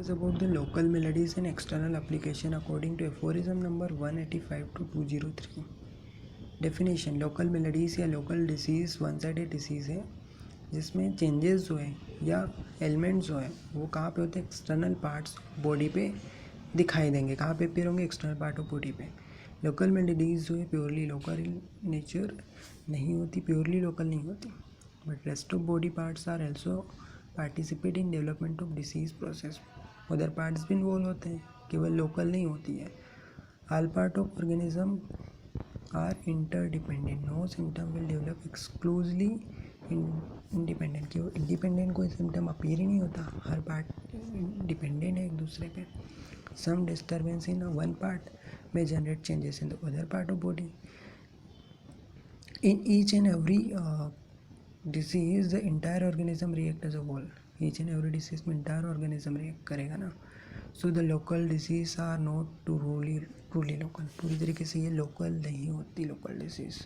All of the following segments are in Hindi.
Is about the local melodies and external application according to aphorism number 185 to 203. Definition: local melodies या local disease one sided disease है जिसमें चेंजेस जो है या एलिमेंट्स जो है वो कहाँ पे होते हैं, एक्सटर्नल पार्ट्स बॉडी पे दिखाई देंगे। कहाँ पे अपीयर होंगे? एक्सटर्नल पार्ट ऑफ बॉडी पे। लोकल मेलोडीज जो है प्योरली लोकल इन नेचर नहीं होती, प्योरली लोकल नहीं होती, but rest of body parts are also participate in development of disease process. Other parts भी इन्वॉल्व होते हैं, केवल लोकल नहीं होती है। All part of organism are interdependent, no symptom will develop exclusively independent. केवल इंडिपेंडेंट कोई सिम्टम अपीयर ही नहीं होता, हर पार्ट डिपेंडेंट है एक दूसरे पे। Some disturbance in one part may generate changes in the other part of body. In each and every disease the entire organism react as a whole. Each and every disease में entire organism react करेगा ना। So the local disease are not truly local. पूरी तरीके से ये local नहीं होती local disease.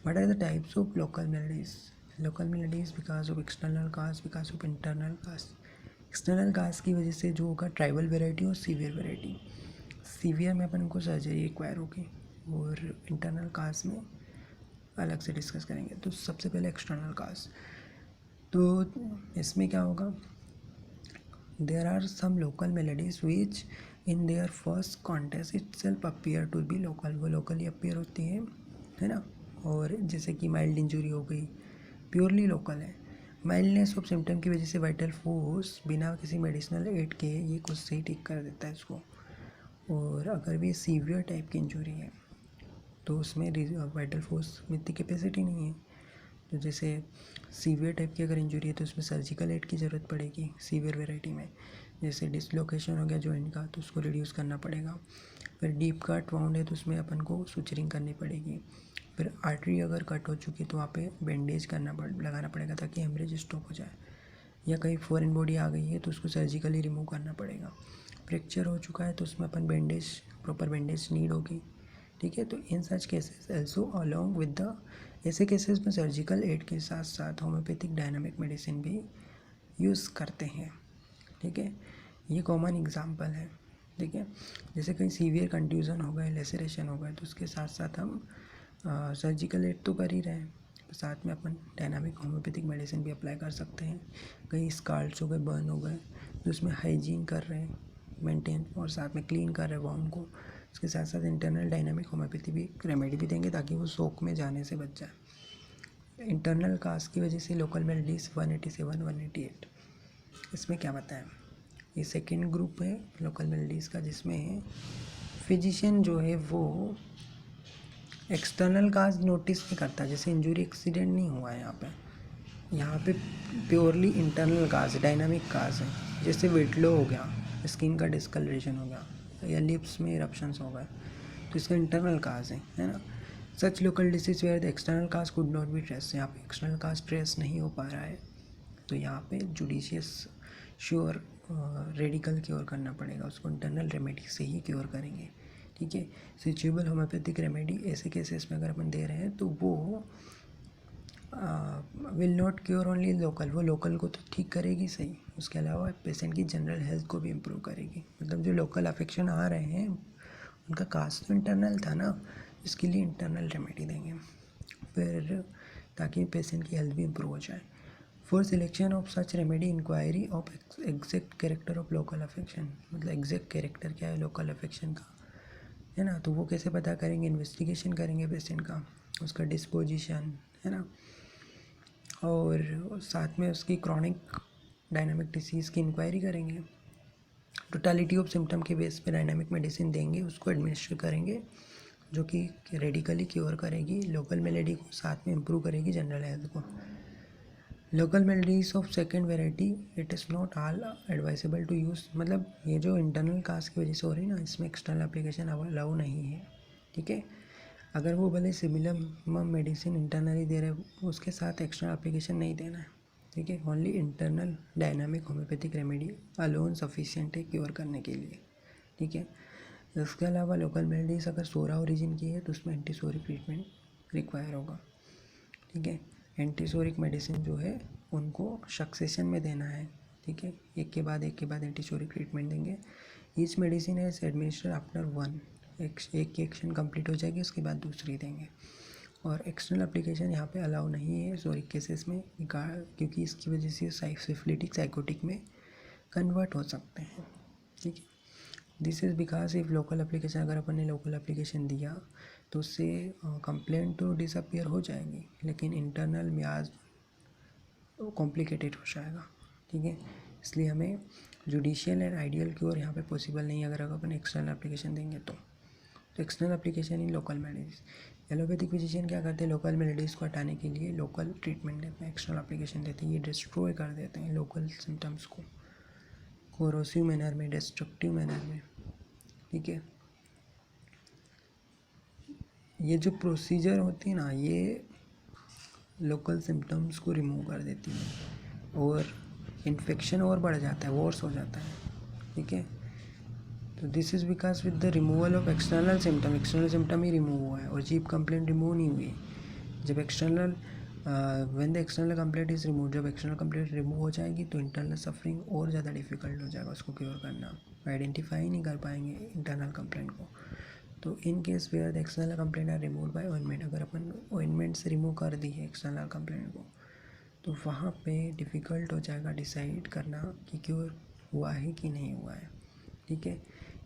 What are the types of local melodies? Local melodies because of external cause, because of internal cause. External cause की वजह से जो होगा ट्राइबल वेराइटी और सीवियर वेराइटी। सीवियर में अपन को सर्जरी रिक्वायर होगी और इंटरनल काज में अलग से डिस्कस करेंगे। तो सबसे पहले एक्सटर्नल काज, तो इसमें क्या होगा, there are some local maladies which in their first contest itself appear to be local, वो लोकली अपीयर होती है ना। और जैसे कि माइल्ड इंजरी हो गई, प्योरली लोकल है। माइल्डनेस ऑफ सिम्टम की वजह से वाइटल फोर्स बिना किसी मेडिसिनल एड के ये कुछ सही ठीक कर देता है इसको। और अगर भी सीवियर टाइप की इंजरी है तो उसमें वाइटल फोर्स में इतनी कैपेसिटी नहीं है। तो जैसे सीवियर टाइप की अगर इंजरी है तो उसमें सर्जिकल एड की ज़रूरत पड़ेगी सीवियर वेराइटी में। जैसे डिसलोकेशन हो गया जॉइंट का तो उसको रिड्यूस करना पड़ेगा। फिर डीप कट वाउंड है तो उसमें अपन को सुचरिंग करनी पड़ेगी। फिर आर्टरी अगर कट हो चुकी तो वहाँ पे बैंडेज लगाना पड़ेगा ताकि हेमरेज स्टॉप हो जाए। या कहीं फॉरेन बॉडी आ गई है तो उसको सर्जिकली रिमूव करना पड़ेगा। फ्रैक्चर हो चुका है तो उसमें अपन बैंडेज, प्रॉपर बैंडेज नीड होगी। ठीक है, तो in such cases also along with the, ऐसे केसेस में सर्जिकल एड के साथ साथ होम्योपैथिक डायनामिक मेडिसिन भी यूज़ करते हैं। ठीक है, ये कॉमन एग्जांपल है। ठीक है, जैसे कहीं सीवियर कंट्यूजन हो गए, लेसरेशन हो गए तो उसके साथ साथ हम सर्जिकल एड तो कर ही रहे हैं, साथ में अपन डायनामिक होम्योपैथिक मेडिसिन भी अप्लाई कर सकते हैं। कहीं स्कार्स हो गए, बर्न हो गए तो उसमें हाइजीन कर रहे हैं मेंटेन और साथ में क्लीन कर रहे हैं वाउंड को। उसके साथ साथ इंटरनल डायनामिक होम्योपैथी भी रेमेडी भी देंगे ताकि वो शोक में जाने से बच जाए। इंटरनल काज की वजह से लोकल मेलोडीज 187 188। इसमें क्या बताएं, ये सेकेंड ग्रुप है लोकल मेलोडीज़ का जिसमें फिजिशियन जो है वो एक्सटर्नल काज नोटिस नहीं करता। जैसे इंजरी एक्सीडेंट नहीं हुआ है यहाँ पे प्योरली इंटरनल काज, डायनामिक काज है। जैसे वेट लो हो गया, स्किन का डिस्कलरेशन हो गया या लिप्स में इरप्शंस हो गए तो इसका इंटरनल काज है ना। Such local disease where the external cause could not be trace, यहाँ पे एक्सटर्नल काज ट्रेस नहीं हो पा रहा है तो यहाँ पे जुडिशियस श्योर रेडिकल क्योर करना पड़ेगा, उसको इंटरनल रेमेडी से ही क्योर करेंगे। ठीक है, स्विचेबल होम्योपैथिक रेमेडी ऐसे केसेस में अगर अपन दे रहे हैं तो वो will not cure only local, वो लोकल को तो ठीक करेगी सही, उसके अलावा पेशेंट की जनरल हेल्थ को भी इम्प्रूव करेगी। मतलब जो लोकल अफेक्शन आ रहे हैं उनका काज तो इंटरनल था ना, इसके लिए इंटरनल रेमेडी देंगे फिर ताकि पेशेंट की हेल्थ भी इम्प्रूव हो जाए। For selection of such remedy inquiry of exact character of local affection, मतलब एग्जैक्ट कैरेक्टर क्या है लोकल अफेक्शन का, है ना। तो वो कैसे पता करेंगे, इन्वेस्टिगेशन करेंगे पेशेंट का, उसका डिस्पोजिशन, है ना, और साथ में उसकी क्रॉनिक डायनामिक डिसीज़ की इंक्वायरी करेंगे। टोटालिटी ऑफ सिम्टम के बेस पे डायनामिक मेडिसिन देंगे, उसको एडमिनिस्टर करेंगे जो कि रेडिकली क्योर करेगी लोकल मेलोडी को, साथ में इम्प्रूव करेगी जनरल हेल्थ को। Local maladies of second variety it is not all advisable to use, मतलब ये जो इंटरनल काज की वजह से हो रही है ना, इसमें एक्सटर्नल एप्लीकेशन अलाउ नहीं है। ठीक है, अगर वो भले सिमिलर मेडिसिन इंटरनली दे रहे हैं उसके साथ एक्सटर्नल एप्लीकेशन नहीं देना है। ठीक है, only internal dynamic homeopathic remedy alone sufficient है क्योर करने के लिए। ठीक है, इसके अलावा लोकल मेलोडीज अगर सोरा ओरिजिन की है तो उसमें एंटीसोरिक ट्रीटमेंट रिक्वायर होगा। ठीक है, एंटीसोरिक मेडिसिन जो है उनको सक्सेशन में देना है ठीक है, एक के बाद एंटीशोरिक ट्रीटमेंट देंगे। Each medicine is administer after one, एक की एक्शन कंप्लीट हो जाएगी, उसके बाद दूसरी देंगे। और एक्सटर्नल एप्लीकेशन यहाँ पे अलाउ नहीं है सोरिक केसेस में, क्योंकि इसकी वजह से सिफिलिटिक साइकोटिक में कन्वर्ट हो सकते हैं। ठीक है, this is because if local application, अगर अपन ने लोकल एप्लीकेशन दिया तो उससे कंप्लेंट तो डिसअपियर हो जाएगी, लेकिन इंटरनल मियाज कॉम्प्लिकेटेड हो जाएगा। ठीक है, इसलिए हमें जुडिशियल एंड आइडियल क्योर यहाँ पे पॉसिबल नहीं है अगर अपन एक्सटर्नल एप्लीकेशन देंगे तो external application in local melodies. Allopathic physician क्या करते हैं, लोकल मेलोडीज़ को हटाने के लिए लोकल ट्रीटमेंट देते हैं, एक्सटर्नल एप्लीकेशन देते हैं, ये डिस्ट्रॉय कर देते हैं लोकल सिम्टम्स को कोरोसिव मैनर में, डिस्ट्रक्टिव मैनर में। ठीक है, ये जो प्रोसीजर होती है ना, ये लोकल सिम्टम्स को रिमूव कर देती है और इन्फेक्शन और बढ़ जाता है, वर्स हो जाता है। ठीक है, तो this is because with the removal of external symptom he remove हुआ है और जीप कंप्लेंट रिमूव नहीं हुई। जब external when the external complaint is remove, जब एक्सटर्नल कंप्लेंट रिमूव हो जाएगी तो इंटरनल सफरिंग और ज़्यादा डिफिकल्ट हो जाएगा उसको क्योर करना, आइडेंटिफाई नहीं कर पाएंगे इंटरनल कंप्लेंट को। तो in case where the external complaint are remove by ointment, अगर अपन ऑइंटमेंट से रिमूव कर दी है एक्सटर्नल कंप्लेंट को, तो वहाँ पे डिफ़िकल्ट हो जाएगा डिसाइड करना कि क्योर हुआ है कि नहीं हुआ है। ठीक है,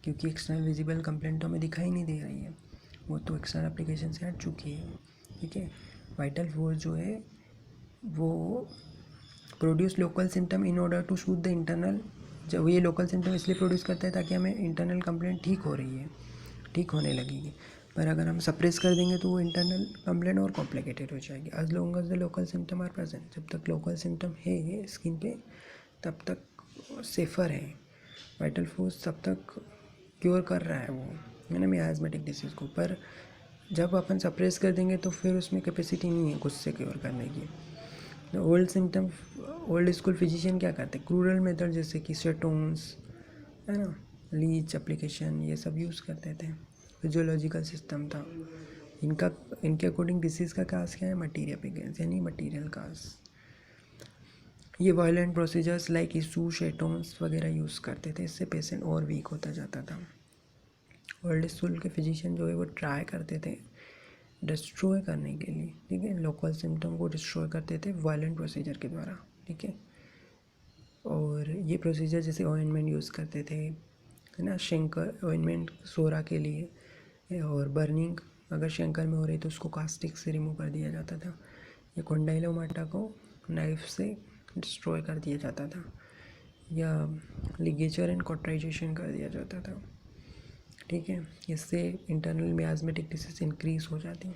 क्योंकि एक्सटर्नल विजिबल कंप्लेंट तो हमें दिखाई नहीं दे रही है, वो तो एक्सटर्नल एप्लीकेशन से हट चुकी है। ठीक है, वाइटल फोर्स जो है वो produce local symptom in order to shoot the internal, जब ये लोकल सिम्टम इसलिए प्रोड्यूस करता है ताकि हमें इंटरनल कंप्लेंट ठीक हो रही है, ठीक होने लगेगी। पर अगर हम सप्रेस कर देंगे तो वो इंटरनल कंप्लेंट और कॉम्प्लिकेटेड हो जाएगी। As long as the local symptom are present, जब तक लोकल सिम्टम है स्किन पे तब तक सेफ़र है, वाइटल फोर्स तब तक क्योर कर रहा है वो, मैंने मियाज़मेटिक डिसीज़ को। पर जब अपन सप्रेस कर देंगे तो फिर उसमें कैपेसिटी नहीं है कुछ से क्योर करने की। Old symptom, old school physician क्या करते हैं, क्रूरल मेथड जैसे कि सेटोन्स है ना, लीच एप्लीकेशन, ये सब यूज़ करते थे। फिजियोलॉजिकल सिस्टम था इनका, इनके अकॉर्डिंग डिसीज़ का काज क्या है, मटीरियल पिगेंस यानी मटीरियल काज। ये वायलेंट प्रोसीजर्स लाइक इशू शेटोन्स वगैरह यूज़ करते थे, इससे पेशेंट और वीक होता जाता था। ओल्ड स्कूल के फिजिशियन जो है वो ट्राई करते थे डिस्ट्रॉय करने के लिए, ठीक है, लोकल सिम्टम को डिस्ट्रॉय करते थे वायलेंट प्रोसीजर के द्वारा। ठीक है, और ये प्रोसीजर जैसे ऑइंटमेंट यूज़ करते थे, है ना, शेंकर ऑइंटमेंट सोरा के लिए, और बर्निंग अगर शेंकर में हो रही तो उसको कास्टिक से रिमूव कर दिया जाता था, या कॉन्डाइलोमाटा को नाइफ से डिस्ट्रॉय कर दिया जाता था, या लिगेचर एंड कॉटराइजेशन कर दिया जाता था। ठीक है, इससे इंटरनल मियाज़मेटिक डिसीज इंक्रीज़ हो जाती है।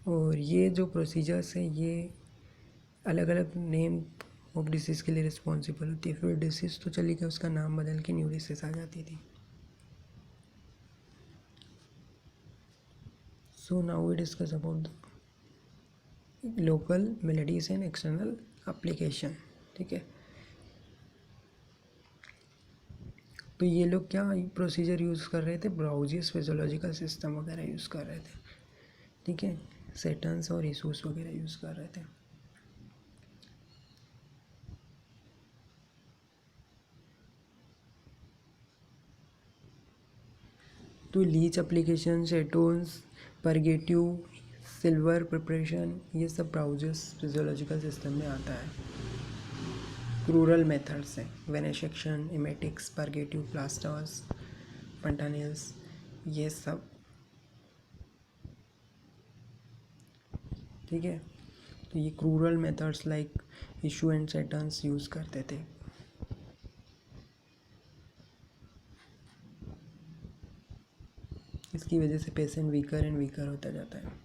और ये जो प्रोसीजर्स है ये अलग अलग नेम ऑफ डिसीज़ के लिए रिस्पॉन्सिबल होती है। फिर डिसीज़ तो चली गई, उसका नाम बदल के न्यू डिसीज़ आ जाती थी। So now we discuss about the local maladies and external application. ठीक है, तो ये लोग क्या प्रोसीजर यूज़ कर रहे थे, ब्राउजियस फिजियोलॉजिकल सिस्टम वगैरह यूज़ कर रहे थे। ठीक है, सेटन्स और इशूस वगैरह यूज़ कर रहे थे। तो leech application, setons, purgative, silver preparation, ये सब ब्राउजियस फिजियोलॉजिकल सिस्टम में आता है। क्रूरल मेथड्स हैं, वेनेसेक्शन, इमेटिक्स, परगेटिव, प्लास्टर्स, फंटानेल्स, ये सब। ठीक है, तो ये crural methods like issue and Satan's use करते थे। इसकी वजह से पेशेंट वीकर एंड वीकर होता जाता है।